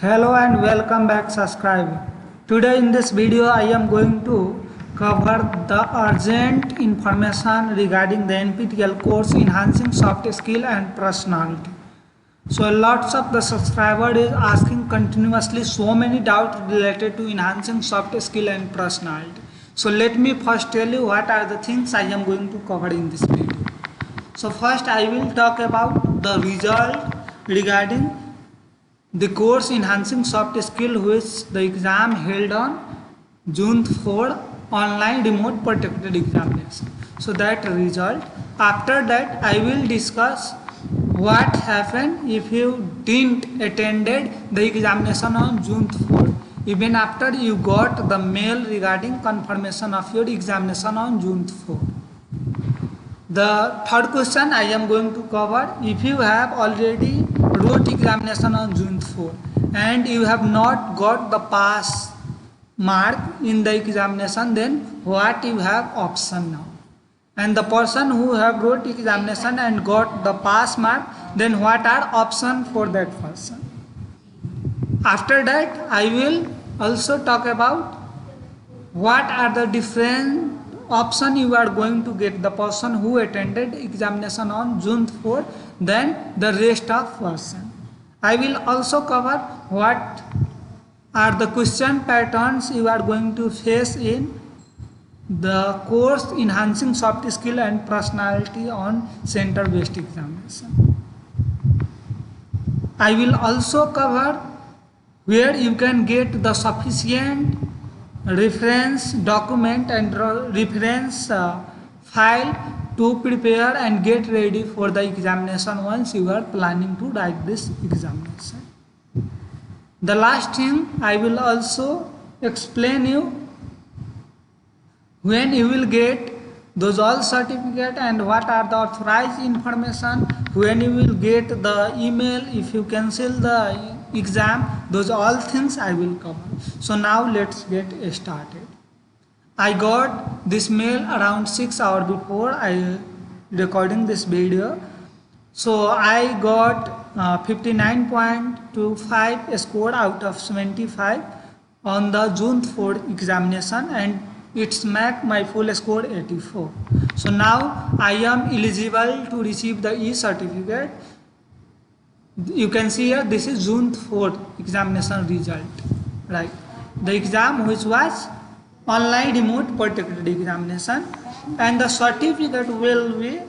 Hello and welcome back subscriber. Today in this video I am going to cover the urgent information regarding the NPTEL course Enhancing Soft Skill and Personality. So lots of the subscriber is asking continuously so many doubts related to enhancing soft skill and personality. So let me first tell you what are the things I am going to cover in this video. So first I will talk about the result regarding the course Enhancing Soft Skill, which the exam held on June 4, online remote protected examination. So that result. After that, I will discuss what happened if you didn't attended the examination on June 4. Even after you got the mail regarding confirmation of your examination on June 4. The third question I am going to cover, if you have already wrote examination on June 4 and you have not got the pass mark in the examination, then what you have option now? And the person who have wrote examination and got the pass mark, then what are option for that person? After that I will also talk about what are the different option you are going to get the person who attended examination on June 4 than the rest of person. I will also cover what are the question patterns you are going to face in the course Enhancing Soft Skill and Personality on Center Based Examination. I will also cover where you can get the sufficient reference document and reference file to prepare and get ready for the examination once you are planning to write this examination. The last thing I will also explain you when you will get those all certificate and what are the authorized information, when you will get the email if you cancel the exam, those all things I will cover. So now let's get started. I got this mail around 6 hours before I recording this video. So I got 59.25 score out of 75 on the June 4 examination, and it's make my full score 84. So now I am eligible to receive the e-certificate. You can see here this is June 4 examination result, right? The exam which was online remote protected examination, and the certificate will be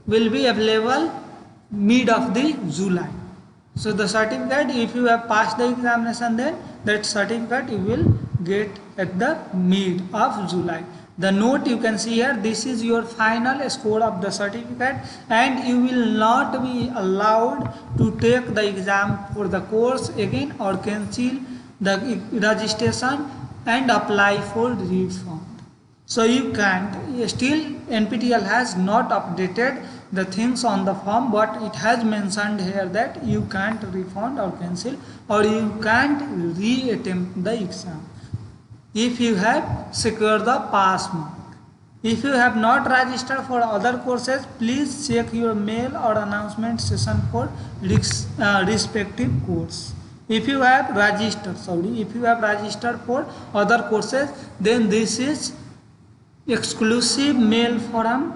available mid of the July. So the certificate, if you have passed the examination, then that certificate you will get at the mid of July. The note you can see here, this is your final score of the certificate, and you will not be allowed to take the exam for the course again or cancel the registration and apply for refund. So you can't, still NPTEL has not updated the things on the form, but it has mentioned here that you can't refund or cancel, or you can't re-attempt the exam if you have secured the pass mark. If you have not registered for other courses, please check your mail or announcement session for respective course. If you have registered for other courses, then this is exclusive mail from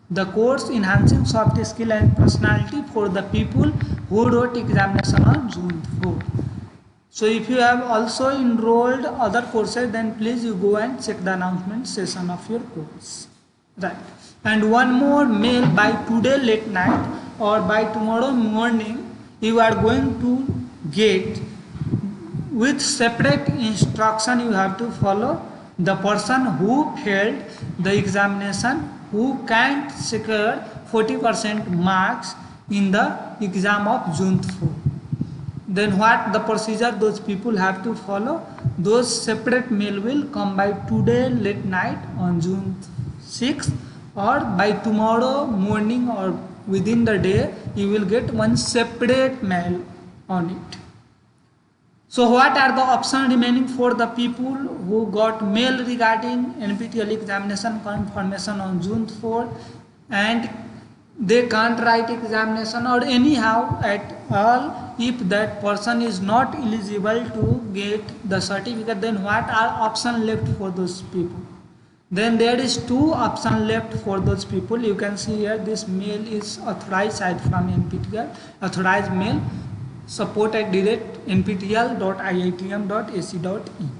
the course Enhancing Soft Skill and Personality for the people who wrote examination on June 4. So if you have also enrolled other courses, then please you go and check the announcement session of your course, right? And one more mail, by today late night or by tomorrow morning you are going to get with separate instruction you have to follow. The person who failed the examination, who can't secure 40% marks in the exam of June 4, then what the procedure those people have to follow, those separate mail will come by today late night on June 6th, or by tomorrow morning or within the day you will get one separate mail on it. So what are the options remaining for the people who got mail regarding NPTEL examination confirmation on June 4 and they can't write examination or anyhow at all if that person is not eligible to get the certificate, then what are options left for those people? Then there is two options left for those people. You can see here, this mail is authorized site from NPTEL, authorized mail, support@nptel.iitm.ac.in.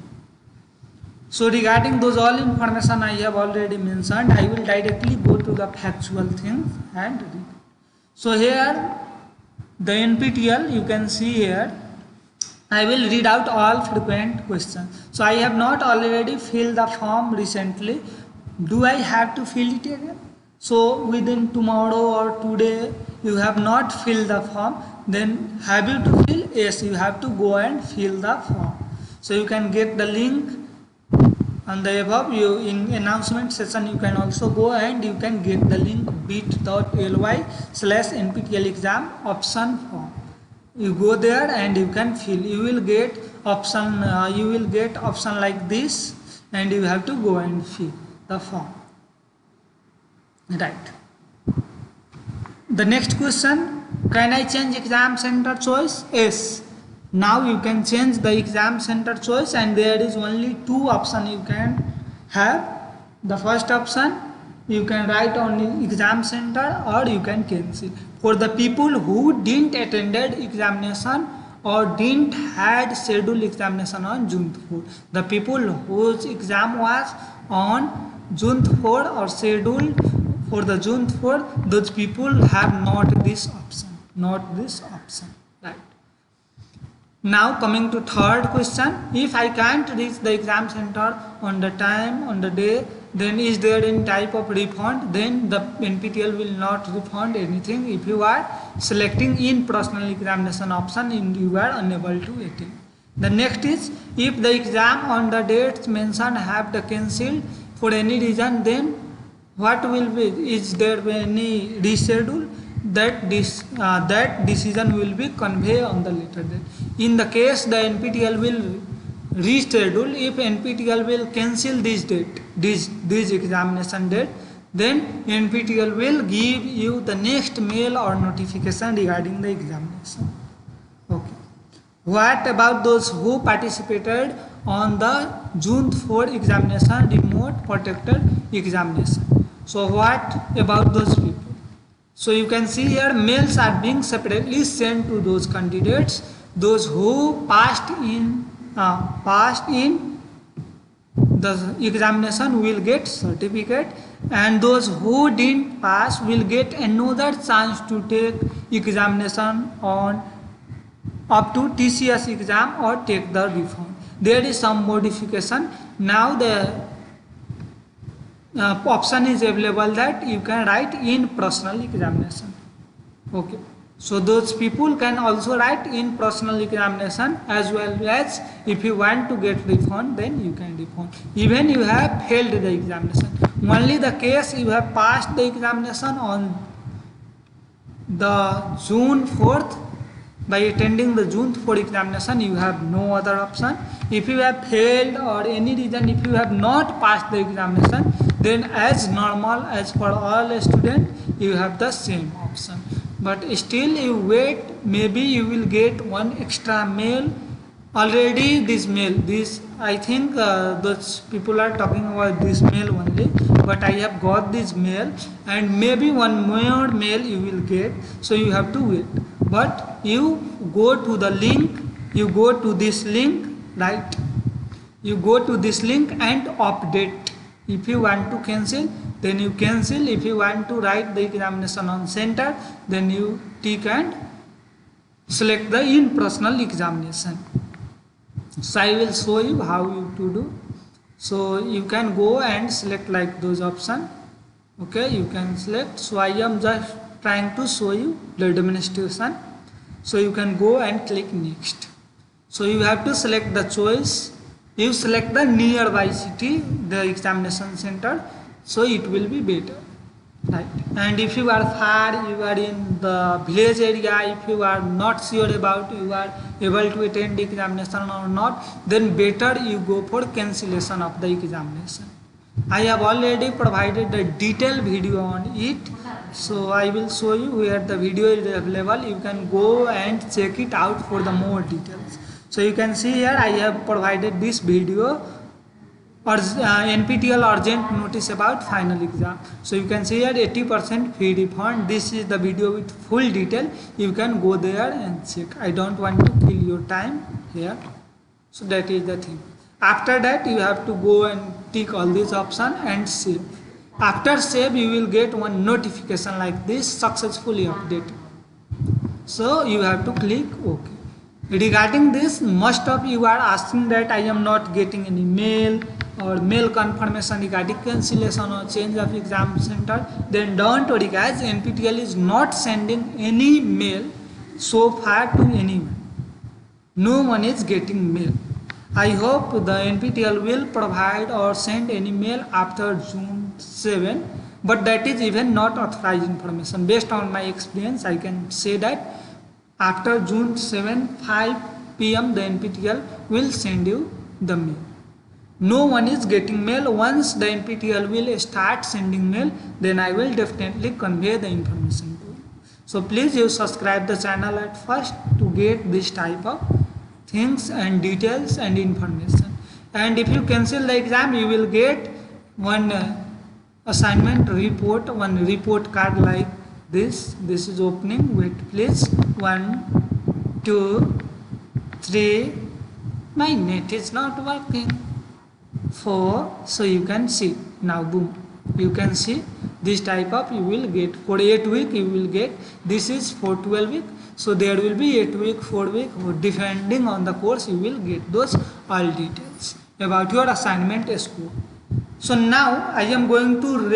So regarding those all information I have already mentioned, I will directly go to the factual things and read. So here the NPTEL, you can see here, I will read out all frequent questions. So I have not already filled the form recently. Do I have to fill it again? So within tomorrow or today you have not filled the form, then have you to fill? Yes, you have to go and fill the form. So you can get the link on the above. You in announcement session you can also go and you can get the link bit.ly/NPTEL exam option form. You go there and you can fill. You will get option like this, and you have to go and fill the form. Right. The next question, can I change exam center choice? Yes. Now you can change the exam center choice, and there is only two options you can have. The first option, you can write on exam center or you can cancel. For the people who didn't attended examination or didn't had scheduled examination on June 4, the people whose exam was on June 4 or scheduled for the June 4, those people have not this option, right? Now coming to third question, if I can't reach the exam center on the time, on the day, then is there any type of refund? Then the NPTEL will not refund anything if you are selecting in personal examination option and you are unable to attend. The next is, if the exam on the dates mentioned have the cancelled for any reason, then what will be? Is there any reschedule? That decision will be conveyed on the later date. In the case the NPTEL will reschedule, if NPTEL will cancel this date, this examination date, then NPTEL will give you the next mail or notification regarding the examination. Okay. What about those who participated on the June 4 examination, remote protected examination? So what about those people? So you can see here, mails are being separately sent to those candidates. Those who passed in the examination will get certificate, and those who didn't pass will get another chance to take examination on up to TCS exam or take the refund. There is some modification. Now the option is available that you can write in personal examination. Okay, so those people can also write in personal examination, as well as if you want to get refund, then you can refund even you have failed the examination. Only the case you have passed the examination on the June 4th, by attending the June 4 examination, you have no other option. If you have failed or any reason, if you have not passed the examination, then as normal as for all students, you have the same option. But still you wait, maybe you will get one extra mail. Already this mail, I think those people are talking about this mail only, but I have got this mail, and maybe one more mail you will get, so you have to wait. But you go to the link, you go to this link, right? You go to this link and update. If you want to cancel, then you cancel. If you want to write the examination on center, then you tick and select the in personal examination. So I will show you how you to do. So you can go and select like those options. Okay, you can select. So I am just trying to show you the demonstration. So you can go and click next. So you have to select the choice. You select the nearby city, the examination center, so it will be better, right? And if you are far, you are in the village area, if you are not sure about you are able to attend the examination or not, then better you go for cancellation of the examination. I have already provided a detailed video on it, So I will show you where the video is available. You can go and check it out for the more details. So you can see here I have provided this video or NPTEL urgent notice about final exam. So you can see here 80% fee refund. This is the video with full detail. You can go there and check. I don't want to kill your time here. So that is the thing. After that you have to go and tick all these options and save. After save you will get one notification like this, successfully updated. So you have to click OK. Regarding this, most of you are asking that I am not getting any mail or mail confirmation regarding cancellation or change of exam center. Then don't worry guys, NPTEL is not sending any mail so far to anyone. No one is getting mail. I hope the NPTEL will provide or send any mail after June 7, but that is even not authorized information. Based on my experience, I can say that after June 7, 5 p.m. the NPTEL will send you the mail. No one is getting mail. Once the NPTEL will start sending mail, then I will definitely convey the information to you. So please you subscribe the channel at first to get this type of things and details and information. And if you cancel the exam, you will get one assignment report, one report card like this. This is opening. Wait please. 1 2 3. My net is not working. 4. So you can see now, boom, you can see this type of you will get for 8 week. You will get this is for 12 week. So there will be 8 week, 4 week, depending on the course you will get those all details about your assignment score. So now I am going to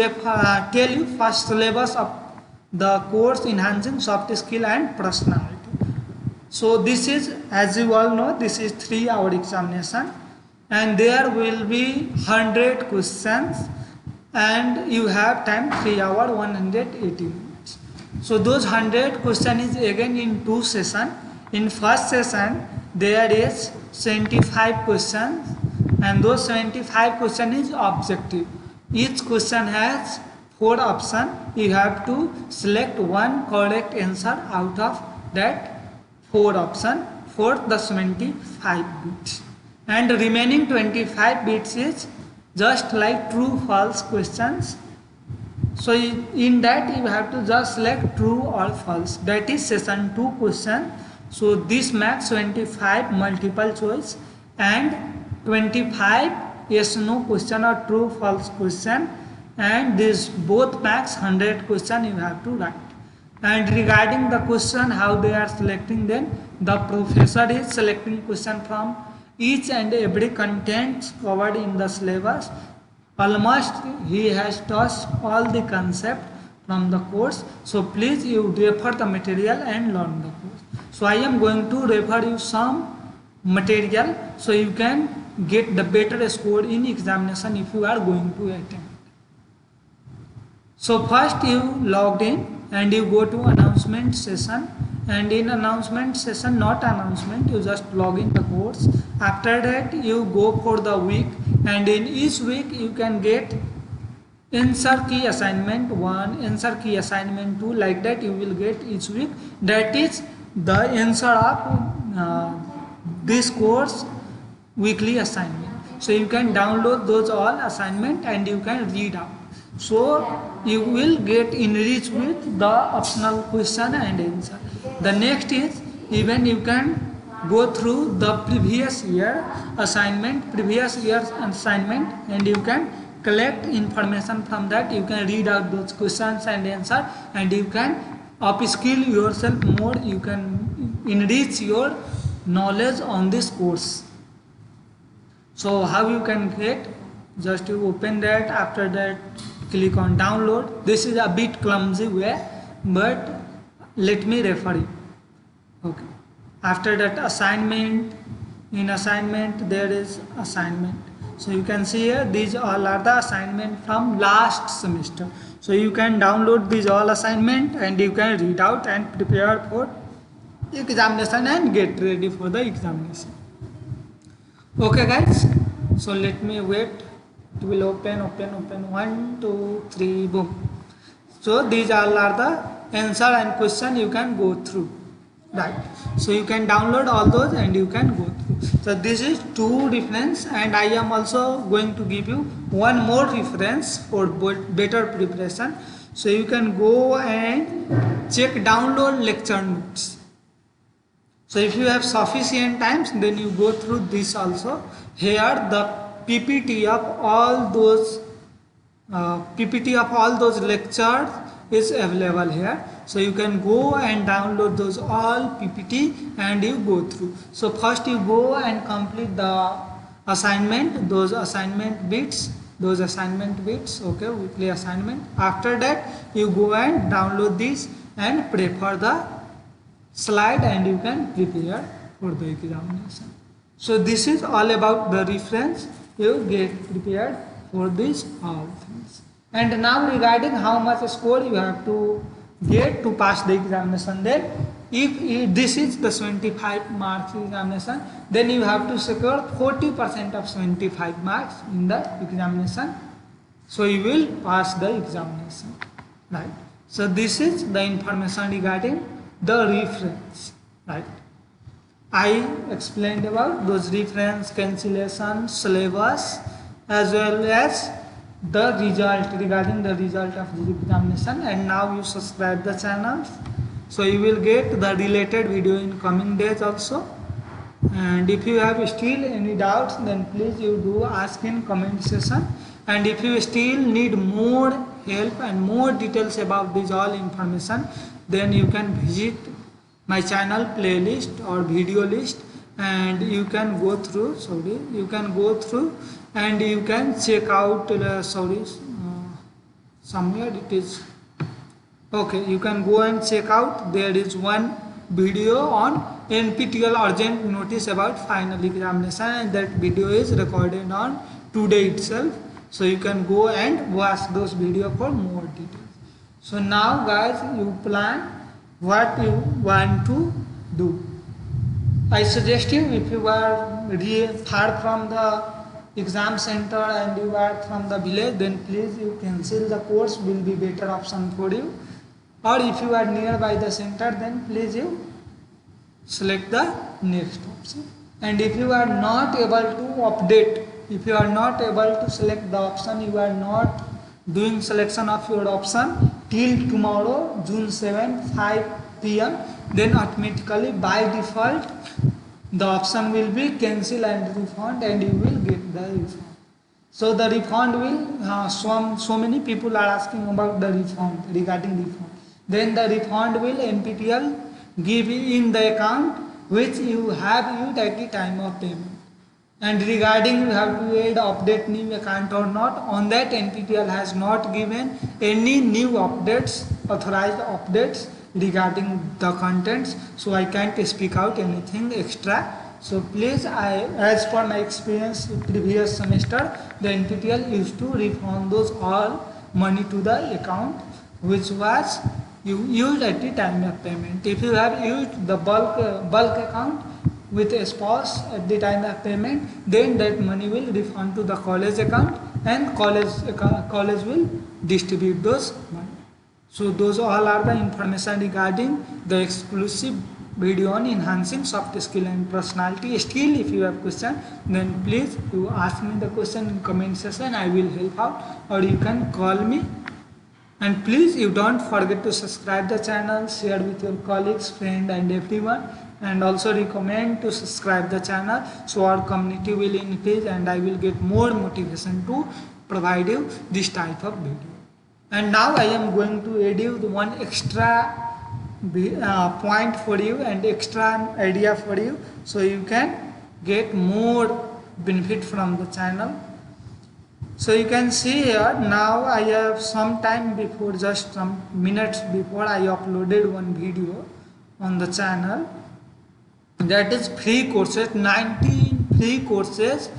tell you first syllabus of the course enhancing soft skill and personality. So this is, as you all know, this is 3-hour examination and there will be 100 questions and you have time 3 hours 180 minutes. So those 100 questions is again in 2 sessions. In first session there is 75 questions and those 75 questions is objective. Each question has 4 options. You have to select one correct answer out of that 4 options for the 75 bits. And the remaining 25 bits is just like true false questions. So in that you have to just select true or false. That is session 2 question. So this makes 25 multiple choice and 25 yes no question or true false question, and this both max 100 question you have to write. And regarding the question how they are selecting them, the professor is selecting question from each and every content covered in the syllabus. Almost he has touched all the concept from the course. So please you refer the material and learn the course. So I am going to refer you some material so you can get the better score in examination if you are going to attempt. So first you logged in and you go to announcement session, and in announcement session, not announcement, you just log in the course. After that you go for the week, and in each week you can get answer key assignment 1, answer key assignment 2, like that you will get each week. That is the answer of this course weekly assignment. So you can download those all assignment and you can read out. So you will get enriched with the optional question and answer. The next is even you can go through the previous year assignment, and you can collect information from that. You can read out those questions and answer, and you can upskill yourself more. You can enrich your knowledge on this course. So how you can get? Just you open that. After that click on download. This is a bit clumsy way, but let me refer you. Okay. After that assignment, in assignment there is assignment. So you can see here these all are the assignment from last semester. So you can download these all assignment and you can read out and prepare for examination and get ready for the examination. Okay guys, so let me wait. It will open 1 2 3 boom. So these all are the answer and question you can go through, right? So you can download all those and you can go through. So this is two reference, and I am also going to give you one more reference for better preparation. So you can go and check download lecture notes. So if you have sufficient times, then you go through this also. Here the PPT of all those lectures is available here. So you can go and download those all PPT and you go through. So first you go and complete the assignment, those assignment bits, okay, weekly assignment. After that you go and download this and prepare the slide and you can prepare for the examination. So this is all about the reference. You get prepared for these all things. And now regarding how much score you have to get to pass the examination, then if this is the 75 marks examination, then you have to secure 40% of 75 marks in the examination. So you will pass the examination, right? So this is the information regarding the reference, right? I explained about those reference, cancellation, syllabus, as well as the result, regarding the result of the examination. And now you subscribe the channel, so you will get the related video in coming days also. And if you have still any doubts, then please you do ask in comment section. And if you still need more help and more details about this all information, then you can visit my channel playlist or video list, and you can go through, and you can check out somewhere it is, okay, you can go and check out. There is one video on NPTEL urgent notice about final examination, and that video is recorded on today itself. So you can go and watch those videos for more details. So now guys, you plan what you want to do. I suggest you, if you are far from the exam center and you are from the village, then please you cancel the course, will be better option for you. Or if you are nearby the center, then please you select the next option. And if you are not able to update, if you are not able to select the option, you are not doing selection of your option till tomorrow June 7 5 PM, then automatically by default the option will be cancel and refund, and you will get the refund. So the refund will so many people are asking about the refund, regarding refund. Then the refund will NPTEL give in the account which you have used at the time of payment. And regarding you have to add update new account or not, on that NPTEL has not given any new updates, authorized updates regarding the contents, so I can't speak out anything extra. So please, as per my experience previous semester, the NPTEL used to refund those all money to the account which was you used at the time of payment. If you have used the bulk account with a spouse at the time of payment, then that money will refund to the college account, and college will distribute those money. So those all are the information regarding the exclusive video on enhancing soft skill and personality. Still, if you have question, then please you ask me the question in comment section. I will help out, or you can call me. And please you don't forget to subscribe the channel, share with your colleagues, friends and everyone, and also recommend to subscribe the channel, so our community will increase and I will get more motivation to provide you this type of video. And now I am going to add you the one extra point for you and extra idea for you, so you can get more benefit from the channel. So you can see here, now I have some time before, just some minutes before, I uploaded one video on the channel, that is free courses, 19 free courses,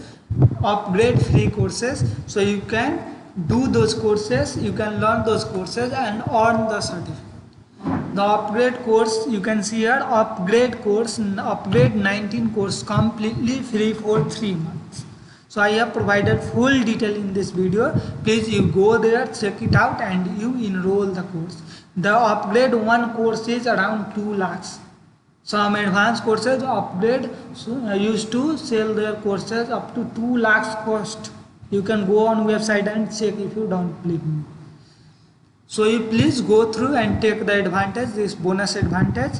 upgrade free courses. So you can do those courses, you can learn those courses and earn the certificate. The upgrade course, you can see here, upgrade 19 course completely free for 3 months. So I have provided full detail in this video. Please you go there, check it out, and you enroll the course. The upgrade one course is around 2 lakhs. Some advanced courses upgrade used to sell their courses up to 2 lakhs cost. You can go on website and check if you don't believe me. So you please go through and take the advantage, this bonus advantage.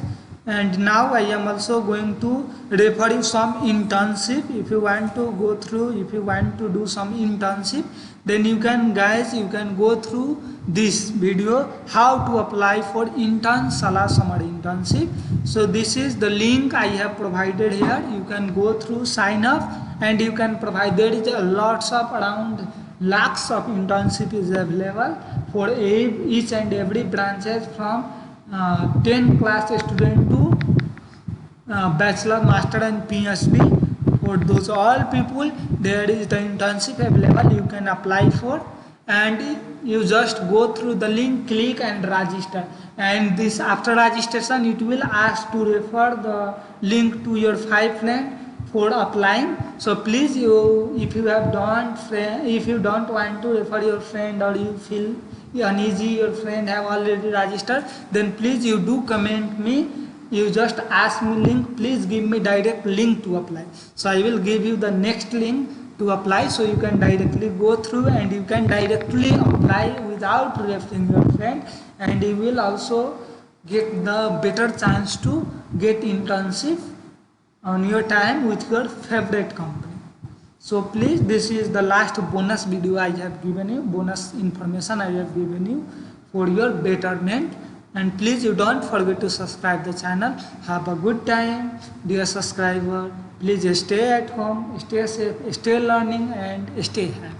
And now I am also going to refer you some internship. If you want to go through, if you want to do some internship, then you can go through this video, how to apply for intern summer internship. So this is the link I have provided here. You can go through, sign up, and you can provide. There is a lots of around lakhs of internship is available for each and every branches, from 10 class student to bachelor, master and PhD. For those all people, there is the internship available. You can apply for, and you just go through the link, click and register. And this after registration, it will ask to refer the link to your 5 friends for applying. So please, if you don't want to refer your friend, or you feel uneasy, your friend have already registered, then please you do comment me. You just ask me link, please give me direct link to apply. So I will give you the next link to apply, so you can directly go through and you can directly apply without referring your friend, and you will also get the better chance to get internship on your time with your favorite company. So please, this is the last bonus video I have given you, bonus information I have given you for your betterment. And please you don't forget to subscribe the channel. Have a good time, dear subscriber. Please stay at home, stay safe, stay learning and stay happy.